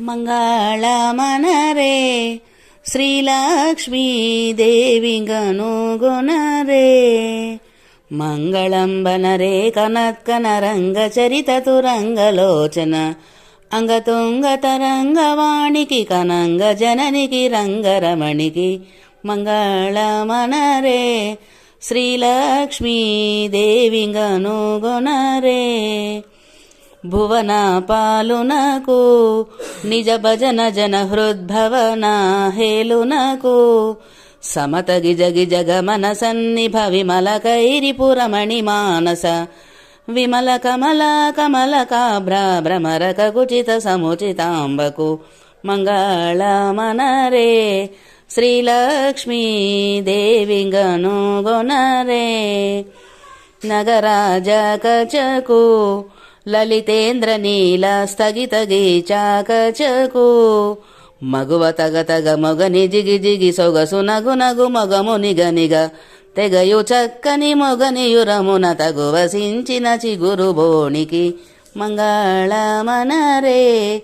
ಮಂಗಳಮನರೇ ಶ್ರೀಲಕ್ಷ್ಮೀದೇವಿಗನುಗುಣರೇ ಮಂಗಳಂಬನರೇ కనత్కనరంగచరితతురంగలోచన అంగతుంగతరంగవాణికి కనంగ జననికి రంగరమణికి మంగళమనరే శ్రీలక్ష్మీదేవిగనుగుణరే భువన పాలునకు నిజ భజన జన హృద్భవన హేలునకు సమత గిజ గిజ గమన సన్నిభ విమల కైరిపురమణి మానస విమల కమల కమల కాభ్ర భ్రమరక కుచిత సముచితాంబకు మంగళమనరే శ్రీలక్ష్మీదేవిగనుగుణరే నగరాజ కచకు లలితేంద్ర నీల స్థగిత గీచాకచకు మగువ తగ తగ మొగని జిగి జిగి సొగసు నగు నగు మొగము నిగ నిగ తెగయు చక్కని మొగనియురమున తగువ సించిన చిగురు బోణికి మంగళమనరే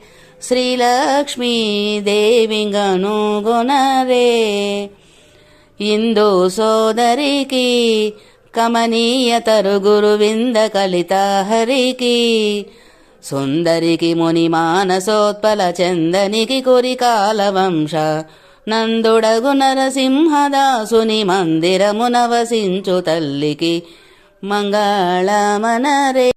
శ్రీలక్ష్మీదేవిగనుగుణరే ఇందు సోదరికి కమనీయ తరుగురు వింద కలిత హరికి సుందరికి ముని మానసోత్పల చందనికి కురికాల వంశ నందుడగు నరసింహదాసుని మందిరమున వసించు తల్లికి మంగళమనరే